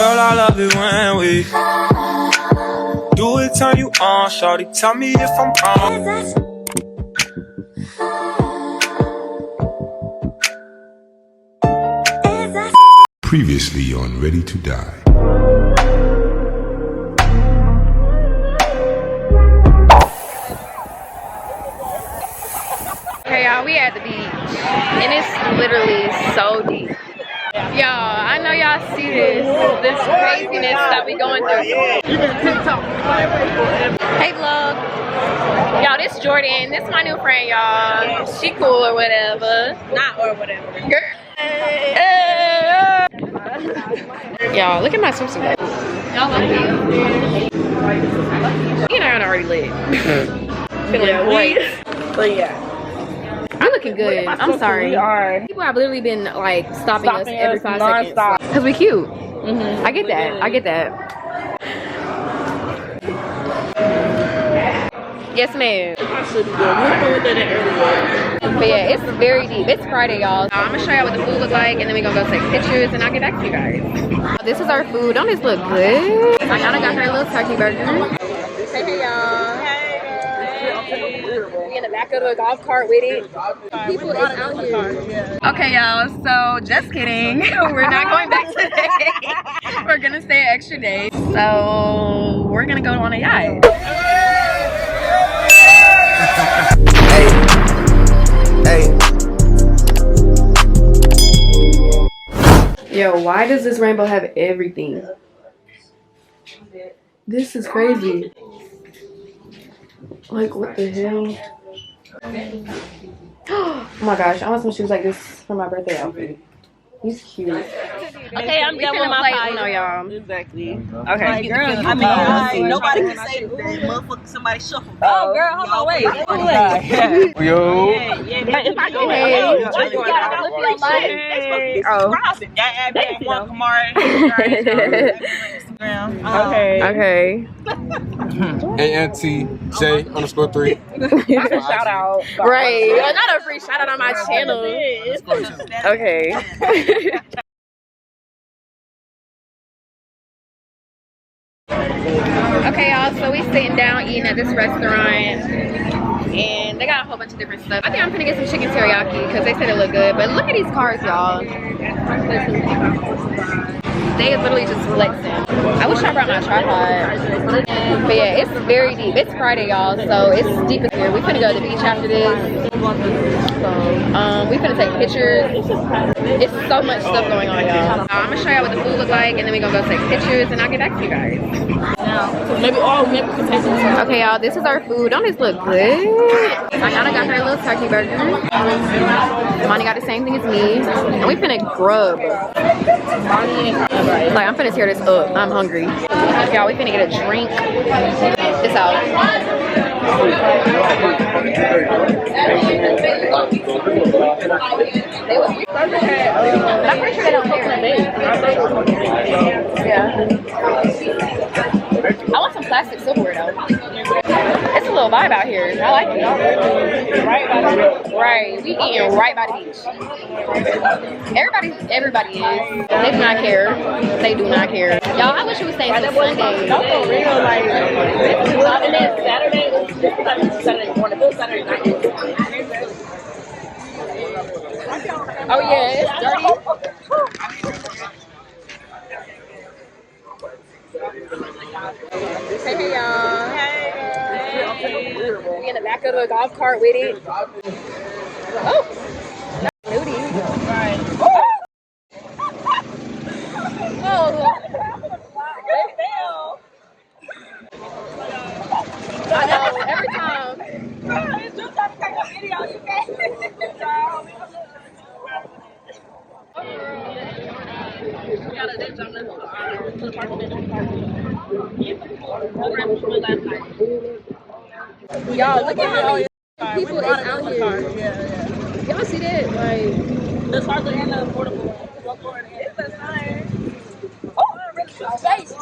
Girl, I love it when we do it, turn you on, shorty. Tell me if I'm wrong. Previously on Ready to Die. Okay, y'all, we at the beach, and it's literally so deep. Y'all, I know y'all see this craziness that we going through. Hey, vlog. Y'all, this Jordan. This my new friend, y'all. She cool or whatever. Not or whatever. Girl. Y'all, look at my swimsuit. Y'all like it? Me and I already lit. Feeling great. But yeah. I'm looking good. I'm sorry. People have literally been like stopping us every 5 seconds. Because we cute. I get that. I get that. Yes, ma'am. But yeah, it's very deep. It's Friday, y'all. I'm gonna show y'all what the food looks like, and then we're gonna go take pictures, and I'll get back to you guys. This is our food. Don't this look good? Ayana got her little turkey burger. Hey, y'all. We in the back of the golf cart with it. People is out here. Okay, y'all. So just kidding. We're not going back today. We're gonna stay an extra day. So we're gonna go on a yacht. Hey. Yo, why does this rainbow have everything? This is crazy. Like, what the hell? Oh my gosh, I want some shoes like this for my birthday outfit. He's cute. Okay, I'm done with my fight. No, y'all. Exactly. Okay. Like, girl, I mean, nobody can say that motherfucker somebody shuffle. Oh, girl, hold on, wait. Yo. If I go Hey. you gotta look your life. They supposed to be subscribing. That add me at one Kamari. Instagram. Okay. ANTJ_3. Shout out. Right. Not a free shout out on my channel. Okay. Okay, y'all, so we sitting down eating at this restaurant, and they got a whole bunch of different stuff. I think I'm gonna get some chicken teriyaki because they said it looked good. But look at these cars, y'all. They is literally just flexing. I wish I brought my tripod. But yeah, it's very deep. It's Friday, y'all, so it's deep in here. We finna go to the beach after this. So, we finna take pictures. It's so much stuff going on, y'all. I'm gonna show y'all what the food looks like, and then we're gonna go take pictures, and I'll get back to you guys. Maybe we can take this. Okay, y'all, this is our food. Don't this look good? Ayana got her little turkey burger. Monty got the same thing as me. And we finna grub. Like, I'm finna tear this up. I'm hungry. Y'all, we finna get a drink. This out. I'm pretty sure they don't care. Yeah. I want some plastic silverware though. It's a little vibe out here. I like it. Right. We eating right by the beach. Everybody is. They do not care. They do not care. Y'all, I wish we was staying till Sunday. No, for real, like, and then Saturday morning, Saturday night. Oh yeah, it's dirty. Hey, y'all. Hey. We in the back of the golf cart with it. Oh, that's nudie. Right. Oh. They fell. I know, every time. It's just trying to take a video, you can't. Y'all, look at how many people is out here. Y'all see that? Like, It's hardly in the affordable. It's a sign. Oh, space.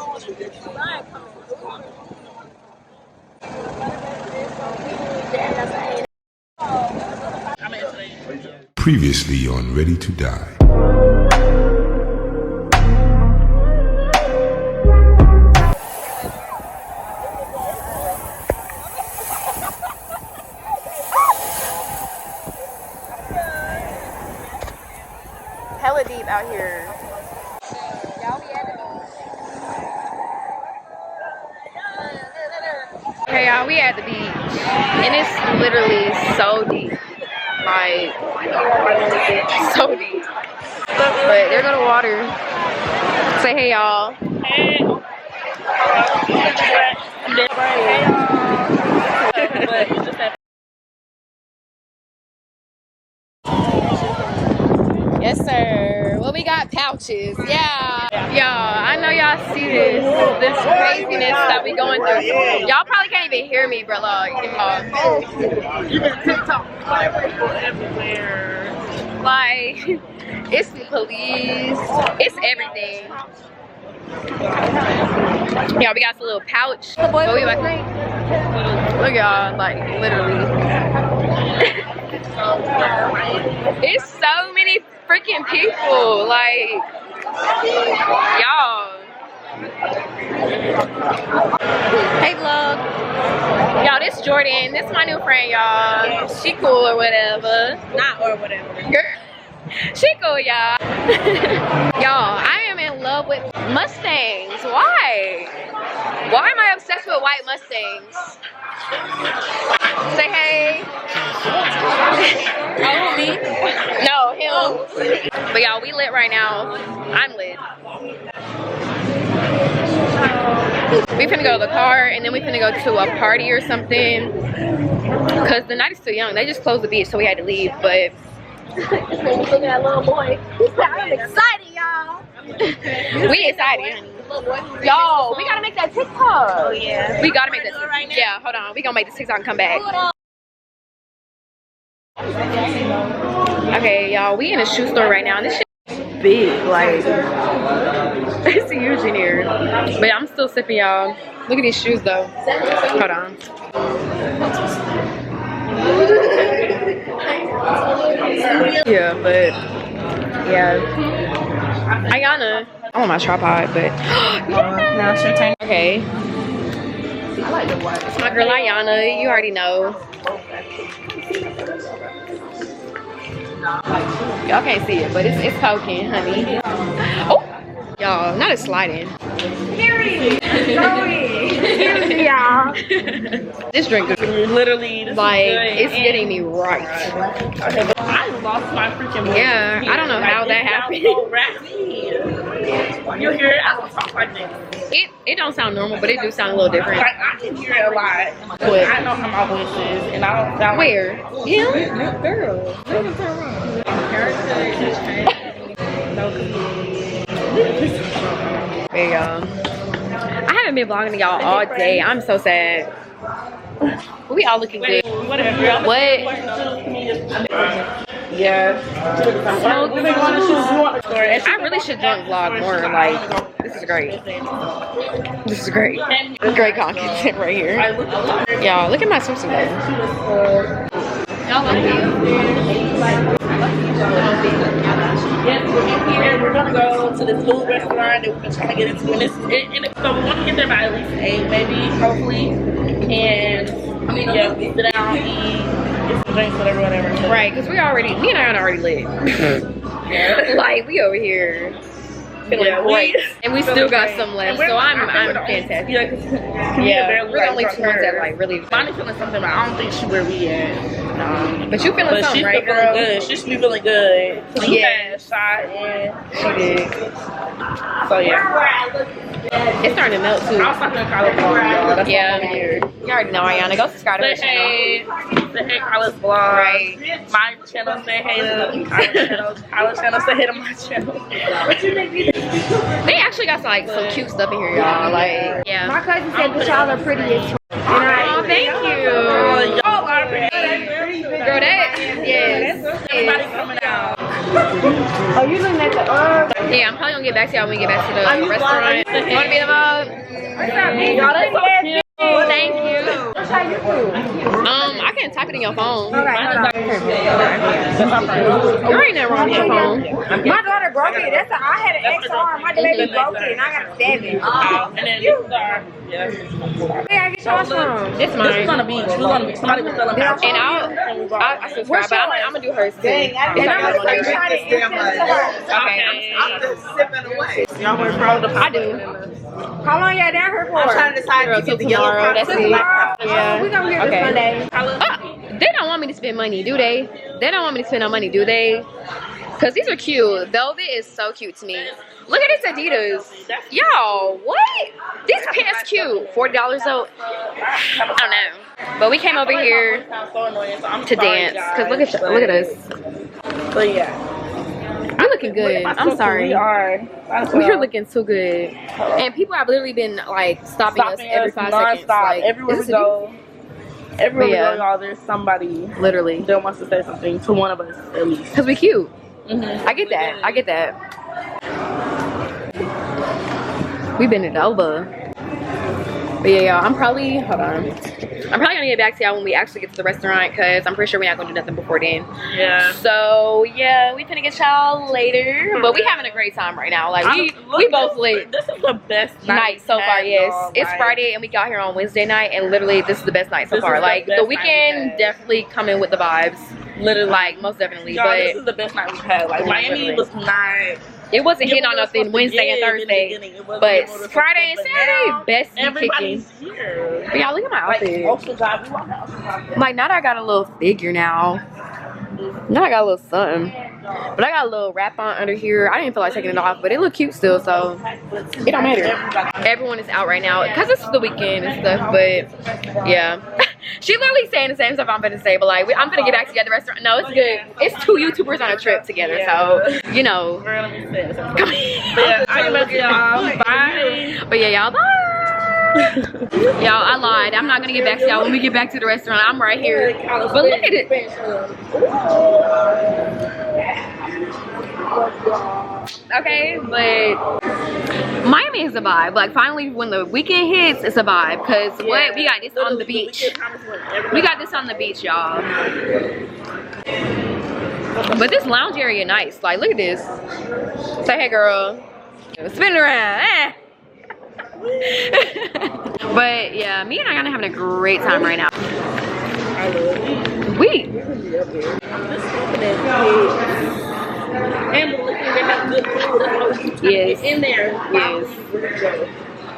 Previously on Ready to Die. out here. Y'all, we at the beach. Okay, y'all, we at the beach. And it's literally so deep. Like, so deep. But there go the water. Say hey, y'all. Hey. Yes, sir. Well, we got pouches. Yeah. Y'all, I know y'all see this craziness that we going through. Y'all probably can't even hear me, bro. Even TikTok everywhere. Like, it's the police. It's everything. Y'all, we got this little pouch. What we about to make? Look, y'all, like, literally. It's so many freaking people. Like, y'all. Hey, vlog. Y'all, this Jordan. This my new friend, y'all. She cool or whatever. Not or whatever. Girl. She cool, y'all. Y'all, I am in love with Mustangs. Why? Why am I obsessed with white Mustangs? Say hey. Oh, me? No, him. But y'all, we lit right now. I'm lit. We finna go to the car and then we finna go to a party or something. Cause the night is too young. They just closed the beach, so we had to leave. But Look at that little boy. I'm excited, y'all. we excited. Y'all, we gotta make that TikTok. Oh yeah. We gotta make that. Right now? Yeah, hold on. We gonna make this TikTok and come back. Okay, y'all, we in a shoe store right now, and this shit is big. Like, it's huge in here. But I'm still sipping, y'all. Look at these shoes, though. Hold on. Yeah, but yeah. Ayana, I want my tripod, but Now it's your turn. okay. It's my girl Ayana. You already know. Y'all can't see it, but it's poking, honey. Oh, y'all, not it's sliding. Yeah. This drink is Literally, this like is good. it's getting me right. I lost my freaking voice. Yeah, I don't know how that happened. So raspy. You hear it? I don't talk like this. It don't sound normal, but it do sound a little different. Like I can hear it a lot. What? I know how my voice is, and I don't sound Where? Yeah, girl. There you go. I haven't been vlogging to y'all all day. I'm so sad. We all looking good. Whatever. What? Yeah. I really should drunk vlog more. Like, this is great. This is great. Great content right here. Y'all, look at my swimsuit though. Y'all like it? We're gonna go to this food restaurant that we've been trying to get into, and so we want to get there by at least 8, maybe, hopefully. And yeah, we sit down, eat, get some drinks, whatever. Right, because me and Ayana already lit. Like, we over here. Yeah, And we still got some left, so I'm fantastic. Yeah, we're the only two ones that like really. Bonnie's feeling something, but I don't think she where we at. No. But you feeling something, she's right, feeling girl? good. She should be feeling good. She Yeah. had a shot and She did. so yeah. It's starting to melt too. I was talking to Carlos Vlog, y'all. That's Yeah, all I'm here. you already know Ayana. Go subscribe to her channel. Say hey, Carlos Vlog. Right. My channel, say hey to Carlos channel. Carlos channel, say hey to my channel. They actually got some cute stuff in here, y'all. Like, yeah. My cousin said that y'all are pretty as Oh, thank you. Y'all are pretty. Girl, that, yes. Everybody coming out. Oh, you looking at the Yeah, I'm probably gonna get back to y'all when we get back to the restaurant. You wanna be the vlog? Y'all, that's so cute. Thank you. What's your YouTube? I can type it in your phone. Okay, hold on. There ain't nothing wrong with your phone. My daughter broke it. That's I had an XR. My baby broke it, and I got a 7. And then these are, Where I get yours from? It's this mine. is on the beach. We're gonna be somebody was selling pouches. And I subscribe, but I'm gonna do hers too. And I'm gonna try to send them to her. Okay. I'm just sipping away. Y'all were proud of I do. How long y'all down here for? I'm trying to decide to get the yellow Tomorrow, pop. that's it. Tomorrow? Yeah. We gonna get Okay. this Sunday. They don't want me to spend money, do they? They don't want me to spend no money, do they? Because these are cute. Velvet is so cute to me. Look at this Adidas. Y'all, what? These pants cute. $40 though. I don't know. But we came over here to dance. Because look at us. But yeah. We're looking good. I'm sorry. We are. We're looking so good. And people have literally been like stopping us every 5 seconds. Like, everywhere we is this go. Everywhere we Yeah. go, y'all, there's somebody literally. that wants to say something to one of us at least. Because we cute. I get that. I get that. We've been in over. But yeah, y'all, I'm probably gonna get back to y'all when we actually get to the restaurant because I'm pretty sure we're not gonna do nothing before then. Yeah. So yeah, we finna get y'all later. But we having a great time right now. Like we both lit. This is the best Night so far, yes. It's like, Friday and we got here on Wednesday night and literally this is the best night so far. Like the weekend definitely coming with the vibes. Literally. Like most definitely. Y'all, But this is the best night we've had. Like Miami was not. it wasn't hitting on nothing Wednesday and Thursday. But Friday and Saturday, best be kicking. Everybody's here. But y'all look at my outfit. Ocean Drive, we walk out Ocean Drive. Like now that I got a little figure now. Now I got a little something. But I got a little wrap on under here. I didn't feel like taking it off, but it look cute still, so it don't matter. Everyone is out right now because it's the weekend and stuff, but yeah. She literally saying the same stuff I'm gonna say, but like I'm gonna get back to you at the restaurant. No, it's good. It's 2 YouTubers on a trip together, so you know. But yeah, I love y'all. Bye. But yeah, y'all, bye. Y'all, I lied. I'm not gonna get back to y'all when we get back to the restaurant. I'm right here. But look at it. Okay, but Miami is a vibe. Like finally when the weekend hits, it's a vibe. Cause what? We got this on the beach. We got this on the beach, y'all. But this lounge area nice. Like look at this. Say hey girl. Spin it around. Eh. But yeah, me and Ayana having a great time right now. And we're looking to have good food. Yes. In there. Yes.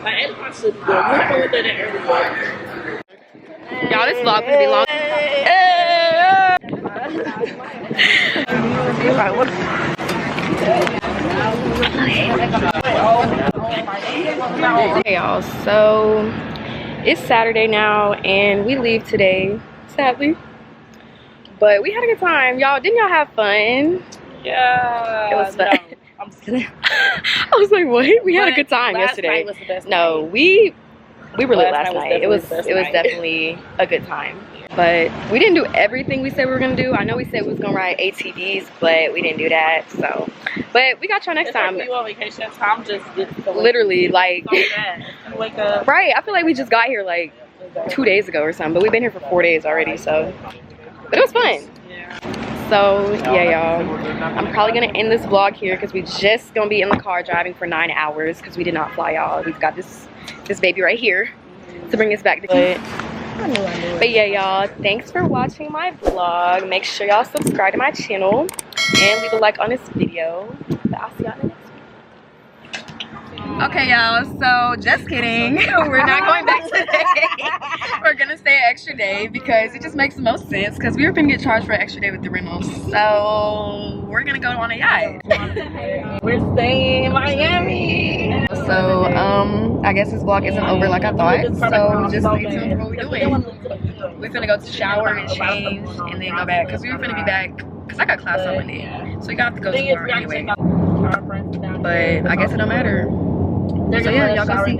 Like, and possibly good. We're going with it everywhere. Y'all, this vlog could be long. Hey y'all, so it's Saturday now and we leave today, sadly. But we had a good time. Y'all, didn't y'all have fun? Yeah. It was fun. No, I'm just kidding. I was like, what? We had a good time yesterday. Was the best No, we were lit last night was night. It was definitely the best night. definitely a good time. But we didn't do everything we said we were gonna do. I know we said we was gonna ride ATVs, but we didn't do that. So, but we got y'all next time. Like you on vacation, Tom just gets to Literally, like, wake up. right? I feel like we just got here like 2 days ago or something, but we've been here for 4 days already. So, but it was fun. So yeah, y'all, I'm probably gonna end this vlog here because we just gonna be in the car driving for 9 hours because we did not fly, y'all. We've got this baby right here to bring us back to But yeah, y'all, thanks for watching my vlog. Make sure y'all subscribe to my channel and leave a like on this video. But I'll see y'all in the next one. Okay, y'all, so just kidding. We're not going back today. We're gonna stay an extra day because it just makes the most sense because we were gonna get charged for an extra day with the rentals. So we're gonna go on a yacht. We're staying in Miami. So I guess this vlog isn't over like I thought. So just stay tuned for what we're doing. We're gonna go to shower and change and then go back because we were gonna be back because I got class on Monday. So we got to go tomorrow anyway. But I guess it don't matter. So yeah, y'all go see.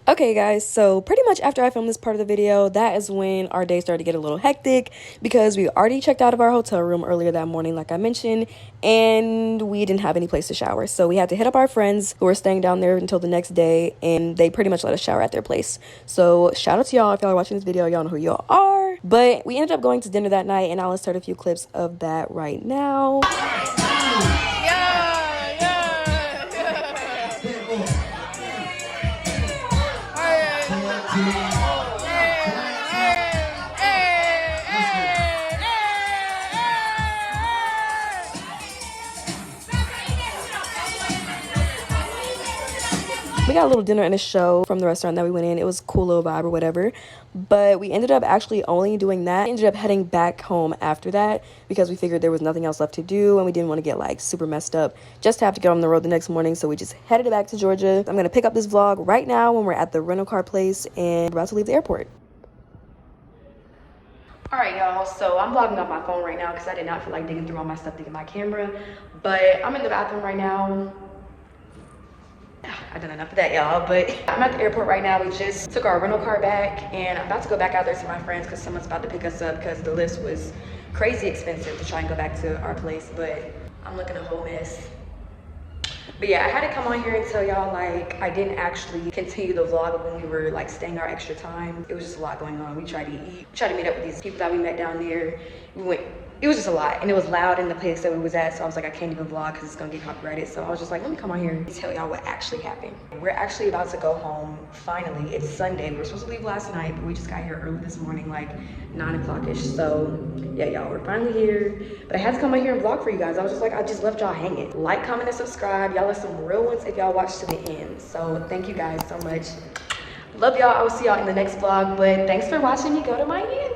Okay guys, so pretty much after I filmed this part of the video, that is when our day started to get a little hectic because we already checked out of our hotel room earlier that morning, like I mentioned, and we didn't have any place to shower. So we had to hit up our friends who were staying down there until the next day, and they pretty much let us shower at their place. So shout out to y'all if y'all are watching this video, y'all know who y'all are. But we ended up going to dinner that night, and I'll insert a few clips of that right now. We got a little dinner and a show from the restaurant that we went in. It was a cool little vibe or whatever. But we ended up actually only doing that. We ended up heading back home after that because we figured there was nothing else left to do and we didn't want to get like super messed up just to have to get on the road the next morning. So we just headed back to Georgia. I'm going to pick up this vlog right now when we're at the rental car place and we're about to leave the airport. Alright y'all, so I'm vlogging off my phone right now because I did not feel like digging through all my stuff to get my camera. But I'm in the bathroom right now. I've done enough of that, y'all, but I'm at the airport right now. We just took our rental car back and I'm about to go back out there to my friends because someone's about to pick us up because the lift was crazy expensive to try and go back to our place, but I'm looking a whole mess. But yeah, I had to come on here and tell y'all, like, I didn't actually continue the vlog of when we were like staying our extra time. It was just a lot going on. We tried to eat, tried to meet up with these people that we met down there. It was just a lot, and it was loud in the place that we was at, so I was like, I can't even vlog because it's gonna get copyrighted. So I was just like, let me come on here and tell y'all what actually happened. We're actually about to go home, finally. It's Sunday. We were supposed to leave last night, but we just got here early this morning, like 9 o'clock-ish. So yeah, y'all, we're finally here. But I had to come on here and vlog for you guys. I was just like, I just left y'all hanging. Like, comment, and subscribe. Y'all are some real ones if y'all watch to the end. So thank you guys so much. Love y'all. I will see y'all in the next vlog, but thanks for watching me go to Miami.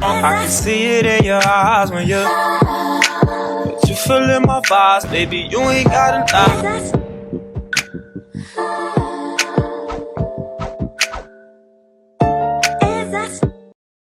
I can see it in your eyes when you're feeling my vibes, baby. You ain't gotta lie.